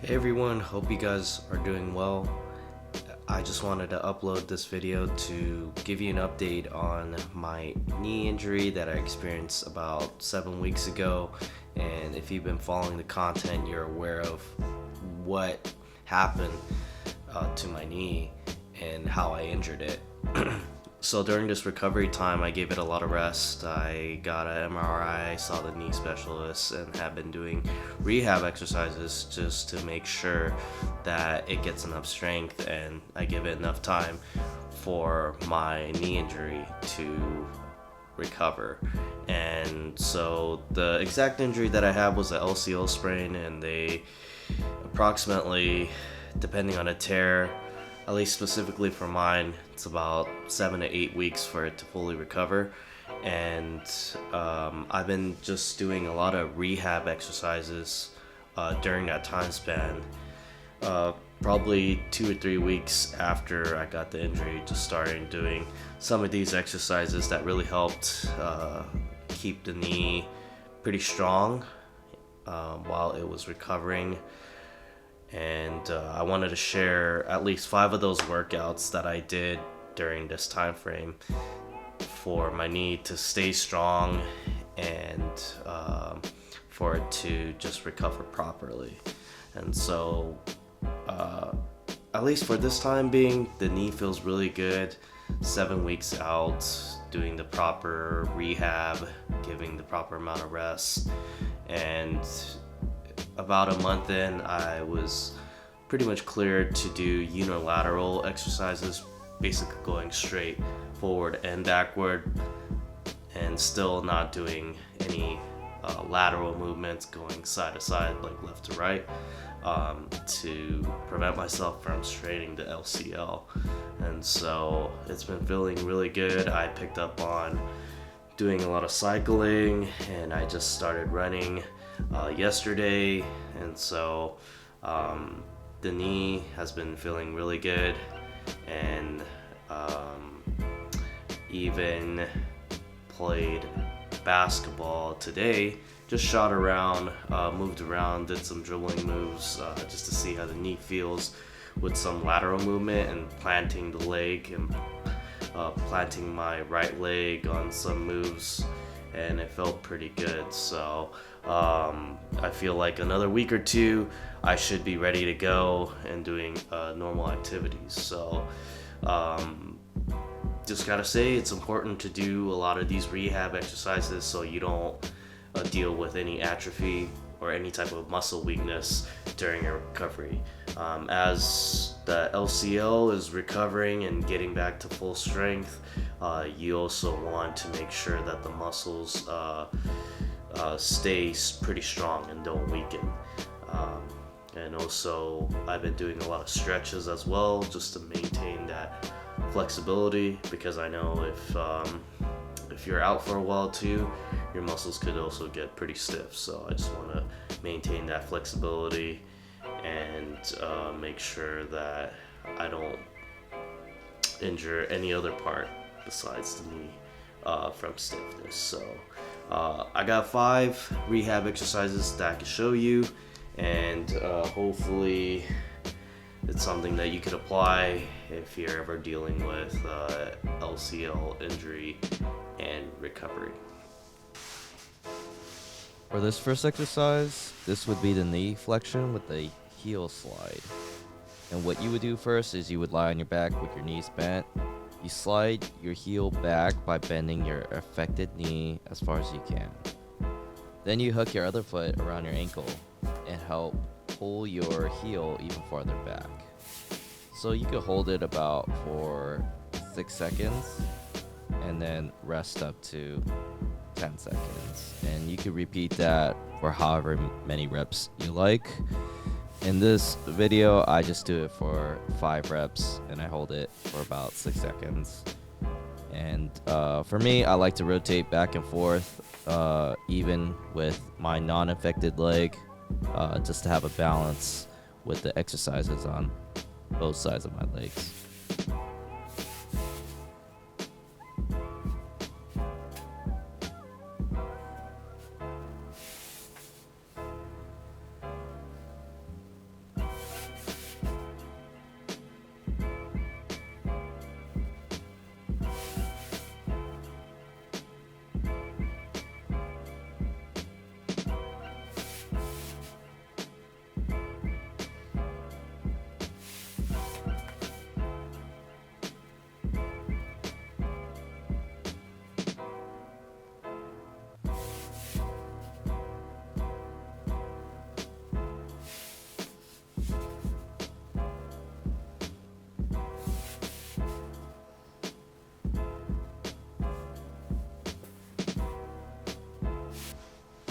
Hey everyone, hope you guys are doing well. I just wanted to upload this video to give you an update on my knee injury that I experienced about 7 weeks ago. And if you've been following the content, you're aware of what happened to my knee and how I injured it. So during this recovery time, I gave it a lot of rest. I got an MRI, saw the knee specialist, and have been doing rehab exercises just to make sure that it gets enough strength and I give it enough time for my knee injury to recover. And so the exact injury that I had was an LCL sprain, and they approximately, depending on a tear, at least specifically for mine, it's about 7 to 8 weeks for it to fully recover. And I've been just doing a lot of rehab exercises during that time span. Probably 2 or 3 weeks after I got the injury, just started doing some of these exercises that really helped keep the knee pretty strong while it was recovering. And I wanted to share at least 5 of those workouts that I did during this time frame for my knee to stay strong and for it to just recover properly. And so at least for this time being, the knee feels really good. 7 weeks out, doing the proper rehab, giving the proper amount of rest, and about a month in, I was pretty much cleared to do unilateral exercises, basically going straight forward and backward, and still not doing any lateral movements, going side to side, like left to right, to prevent myself from straining the LCL. And so it's been feeling really good. I picked up on doing a lot of cycling, and I just started running yesterday, and so the knee has been feeling really good, and even played basketball today. Just shot around, moved around, did some dribbling moves just to see how the knee feels with some lateral movement and planting the leg and planting my right leg on some moves, and it felt pretty good. So I feel like another week or two I should be ready to go and doing normal activities. So just gotta say, it's important to do a lot of these rehab exercises so you don't deal with any atrophy or any type of muscle weakness during your recovery. As the LCL is recovering and getting back to full strength, you also want to make sure that the muscles stay pretty strong and don't weaken. And also, I've been doing a lot of stretches as well, just to maintain that flexibility, because I know if you're out for a while too, your muscles could also get pretty stiff. So I just want to maintain that flexibility and make sure that I don't injure any other part besides the knee from stiffness. So I got 5 rehab exercises that I can show you, and hopefully it's something that you could apply if you're ever dealing with LCL injury and recovery. For this first exercise, this would be the knee flexion with the heel slide. And what you would do first is you would lie on your back with your knees bent. You slide your heel back by bending your affected knee as far as you can. Then you hook your other foot around your ankle and help pull your heel even farther back. So you could hold it about for 6 seconds and then rest up to 10 seconds. And you could repeat that for however many reps you like. In this video, I just do it for 5 reps and I hold it for about 6 seconds. And for me, I like to rotate back and forth, even with my non-affected leg, just to have a balance with the exercises on both sides of my legs.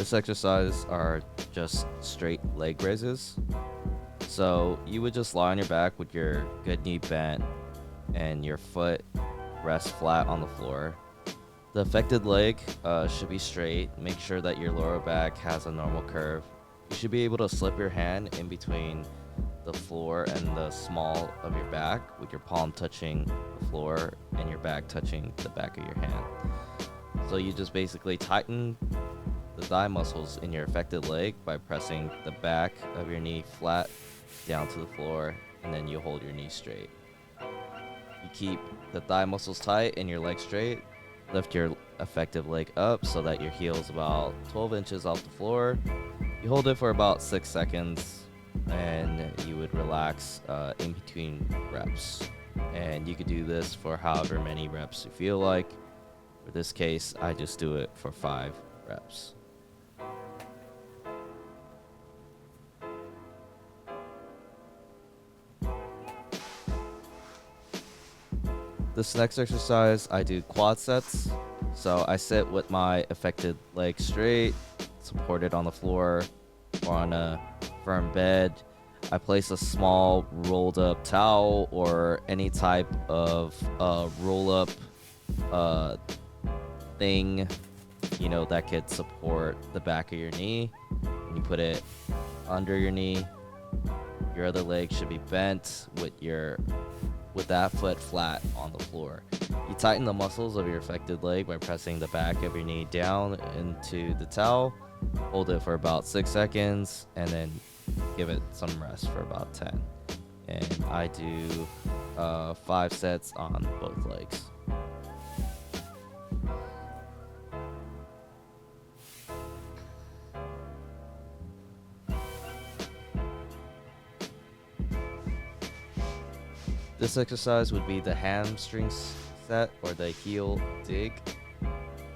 This exercise are just straight leg raises. So you would just lie on your back with your good knee bent and your foot rest flat on the floor. The affected leg should be straight. Make sure that your lower back has a normal curve. You should be able to slip your hand in between the floor and the small of your back with your palm touching the floor and your back touching the back of your hand. So you just basically tighten the thigh muscles in your affected leg by pressing the back of your knee flat down to the floor, and then you hold your knee straight. You keep the thigh muscles tight and your leg straight. Lift your affected leg up so that your heel is about 12 inches off the floor. You hold it for about 6 seconds, and you would relax in between reps. And you could do this for however many reps you feel like. For this case, I just do it for 5 reps. This next exercise, I do quad sets. So I sit with my affected leg straight, supported on the floor or on a firm bed. I place a small rolled up towel or any type of roll up thing, that could support the back of your knee. And you put it under your knee. Your other leg should be bent with that foot flat on the floor. You tighten the muscles of your affected leg by pressing the back of your knee down into the towel. Hold it for about 6 seconds and then give it some rest for about 10. And I do 5 sets on both legs. This exercise would be the hamstring set or the heel dig.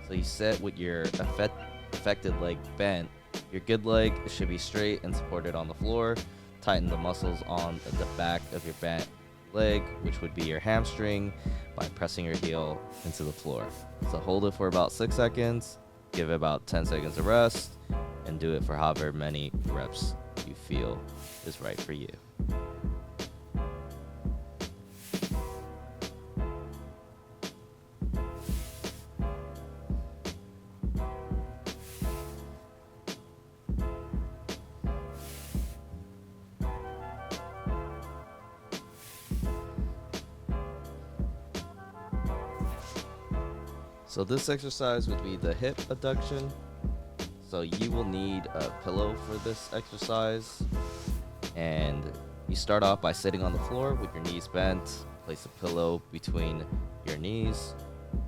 So you sit with your affected leg bent. Your good leg should be straight and supported on the floor. Tighten the muscles on the back of your bent leg, which would be your hamstring, by pressing your heel into the floor. So hold it for about 6 seconds, give it about 10 seconds of rest, and do it for however many reps you feel is right for you. So this exercise would be the hip abduction. So you will need a pillow for this exercise. And you start off by sitting on the floor with your knees bent. Place a pillow between your knees.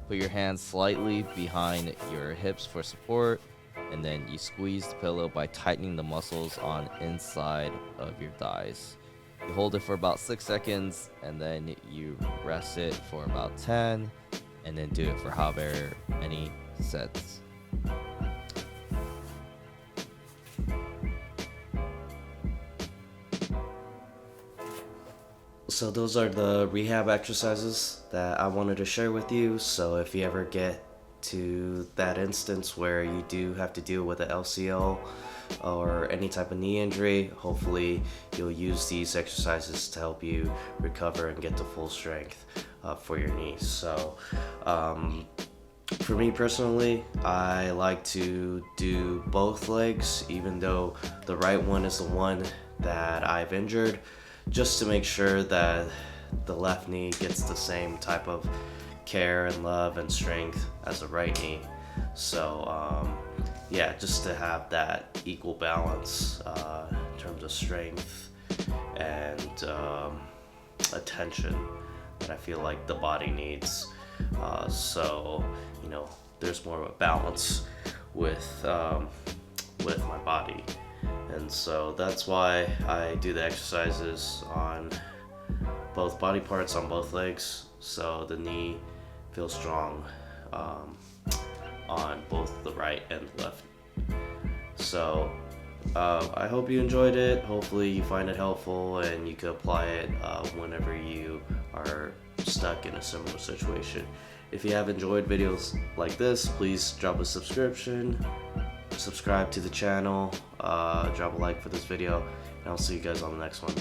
Put your hands slightly behind your hips for support. And then you squeeze the pillow by tightening the muscles on inside of your thighs. You hold it for about 6 seconds and then you rest it for about 10. And then do it for however many sets. So those are the rehab exercises that I wanted to share with you. So if you ever get to that instance where you do have to deal with an LCL or any type of knee injury, hopefully you'll use these exercises to help you recover and get to full strength for your knees. So for me personally, I like to do both legs, even though the right one is the one that I've injured, just to make sure that the left knee gets the same type of care and love and strength as the right knee. So just to have that equal balance in terms of strength and attention that I feel like the body needs. So there's more of a balance with my body, and so that's why I do the exercises on both body parts on both legs, so the knee feels strong on both the right and left. So I hope you enjoyed it. Hopefully you find it helpful and you can apply it whenever you are stuck in a similar situation. If you have enjoyed videos like this, please drop a subscription, subscribe to the channel, drop a like for this video, and I'll see you guys on the next one.